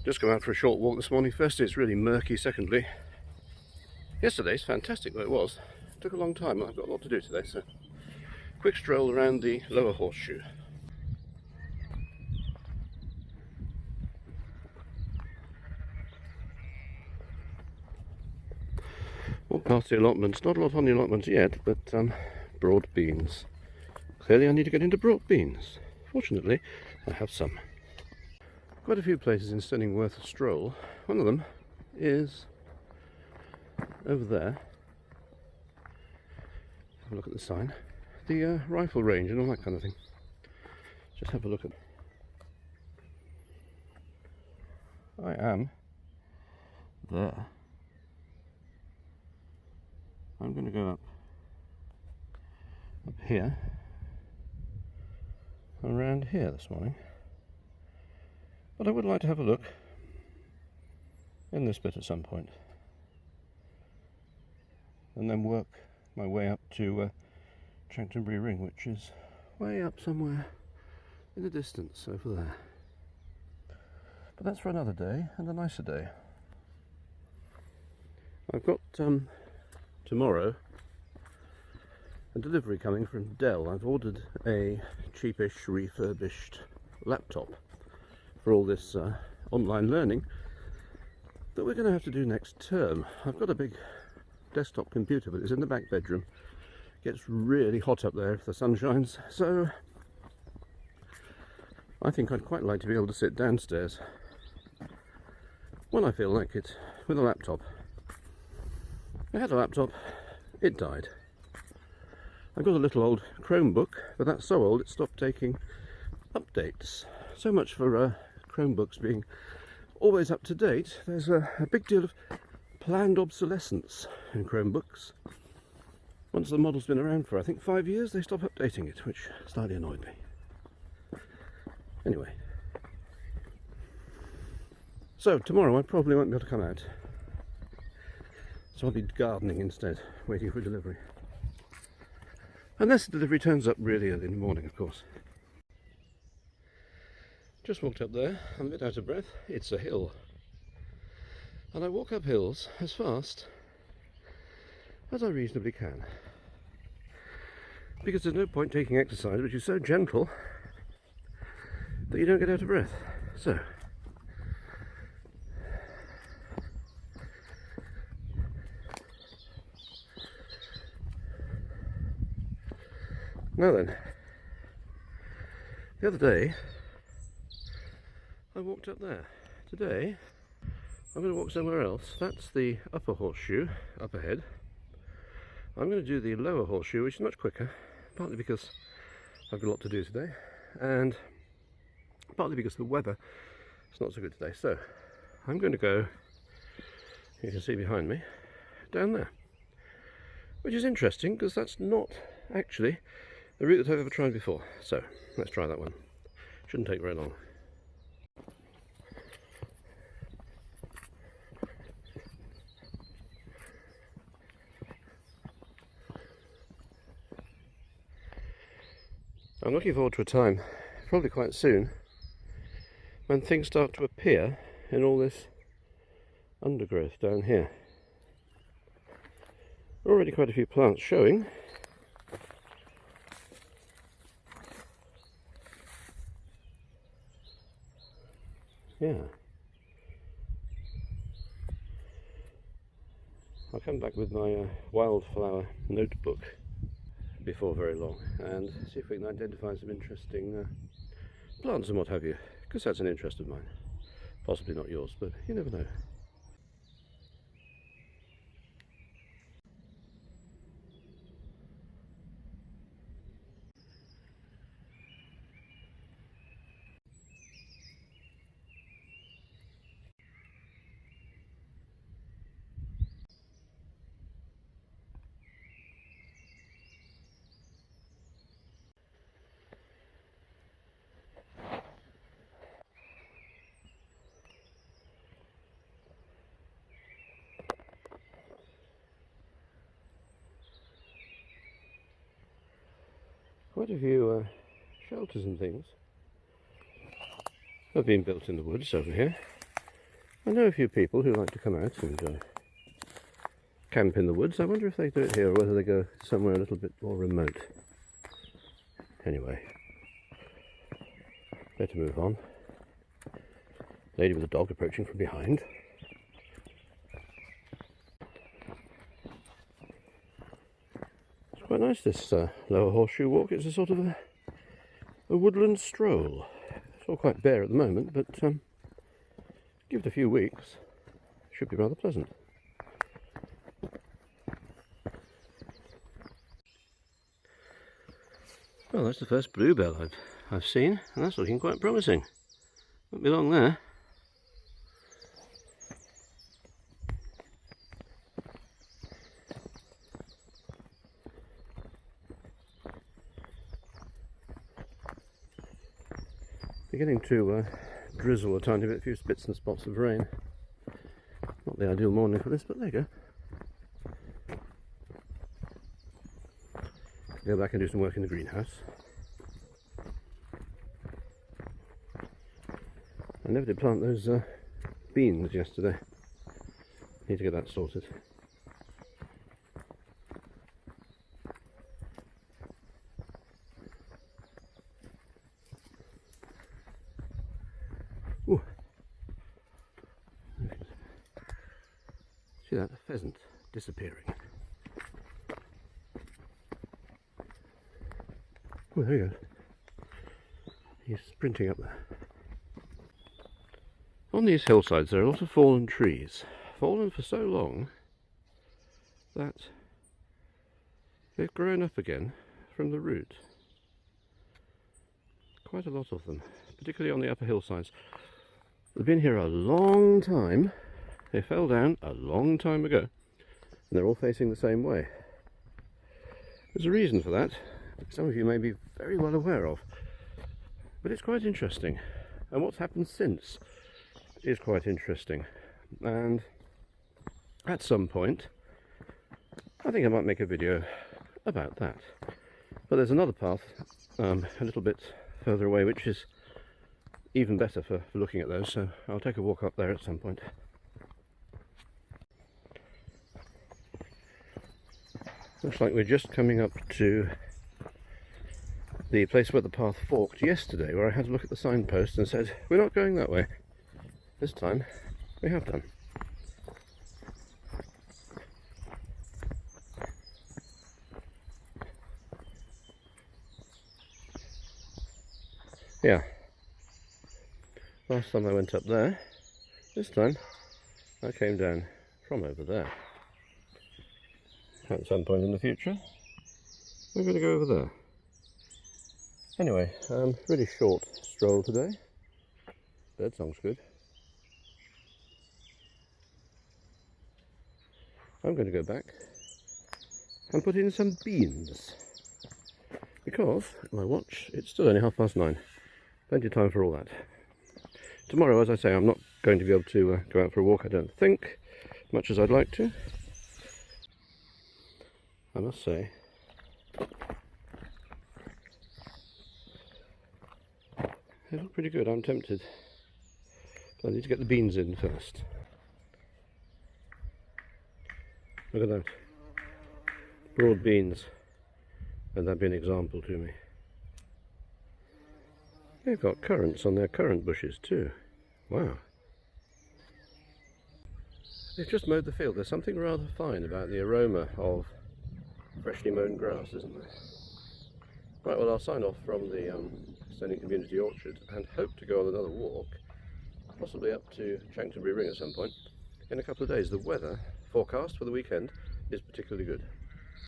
Just come out for a short walk this morning. Firstly, it's really murky. Secondly, yesterday's fantastic though it was. It took a long time. I've got a lot to do today, so quick stroll around the Lower Horseshoe. Walk past the allotments. Not a lot on the allotments yet, but broad beans. Clearly I need to get into broad beans. Fortunately, I have some. Quite a few places in Steyning worth a stroll. One of them is over there. Have a look at the sign. The rifle range and all that kind of thing. Just have a look at. I am there. I'm going to go up here, around here this morning. But I would like to have a look in this bit at some point, and then work my way up to Chanctonbury Ring, which is way up somewhere in the distance over there. But that's for another day, and a nicer day. I've got tomorrow a delivery coming from Dell. I've ordered a cheapish refurbished laptop for all this online learning that we're going to have to do next term. I've got a big desktop computer, but it's in the back bedroom. It gets really hot up there if the sun shines, so I think I'd quite like to be able to sit downstairs when I feel like it with a laptop. I had a laptop, it died. I've got a little old Chromebook, but that's so old it stopped taking updates. So much for Chromebooks being always up to date. There's a big deal of planned obsolescence in Chromebooks. Once the model's been around for I think 5 years, they stop updating it, which slightly annoyed me. Anyway. So tomorrow I probably won't be able to come out. So I'll be gardening instead, waiting for delivery. Unless the delivery turns up really early in the morning, of course. Just walked up there, I'm a bit out of breath. It's a hill. And I walk up hills as fast as I reasonably can. Because there's no point taking exercise which is so gentle that you don't get out of breath. So, now then, the other day I walked up there. Today I'm going to walk somewhere else. That's the Upper Horseshoe up ahead. I'm going to do the Lower Horseshoe, which is much quicker, partly because I've got a lot to do today, and partly because the weather is not so good today. So I'm going to go, you can see behind me, down there, which is interesting because that's not actually the route that I've ever tried before. So let's try that one. Shouldn't take very long. I'm looking forward to a time, probably quite soon, when things start to appear in all this undergrowth down here. Already quite a few plants showing. Yeah. I'll come back with my wildflower notebook before very long and see if we can identify some interesting plants and what have you, because that's an interest of mine. Possibly not yours, but you never know. Quite a few shelters and things have been built in the woods over here. I know a few people who like to come out and camp in the woods. I wonder if they do it here or whether they go somewhere a little bit more remote. Anyway, better move on. Lady with a dog approaching from behind. It's quite nice, this Lower Horseshoe walk. It's a sort of a woodland stroll. It's all quite bare at the moment, but give it a few weeks, should be rather pleasant. Well, that's the first bluebell I've seen, and that's looking quite promising. Won't be long there. Beginning to drizzle a tiny bit, a few spits and spots of rain. Not the ideal morning for this, but there you go. Go back and do some work in the greenhouse. I never did plant those beans yesterday. Need to get that sorted. Ooh. See that? A pheasant disappearing. Oh, there he goes. He's sprinting up there. On these hillsides there are a lot of fallen trees. Fallen for so long that they've grown up again from the root. Quite a lot of them, particularly on the upper hillsides. They've been here a long time. They fell down a long time ago, and they're all facing the same way. There's a reason for that, some of you may be very well aware of, but it's quite interesting, and what's happened since is quite interesting. And at some point I think I might make a video about that. But there's another path a little bit further away which is even better for looking at those, so I'll take a walk up there at some point. Looks like we're just coming up to the place where the path forked yesterday, where I had to look at the signpost and said, we're not going that way. This time we have done. Yeah. Last time I went up there, this time I came down from over there. At some point in the future, we're going to go over there. Anyway, really short stroll today. Birdsong's good. I'm going to go back and put in some beans. Because, my watch, it's still only 9:30. Plenty of time for all that. Tomorrow, as I say, I'm not going to be able to go out for a walk, I don't think, much as I'd like to. I must say, they look pretty good. I'm tempted. But I need to get the beans in first. Look at that. Broad beans. And that'd be an example to me. They've got currants on their currant bushes too. Wow. They've just mowed the field. There's something rather fine about the aroma of freshly mown grass, isn't there? Right, well, I'll sign off from the Steyning Community Orchard and hope to go on another walk, possibly up to Chanctonbury Ring at some point, in a couple of days. The weather forecast for the weekend is particularly good.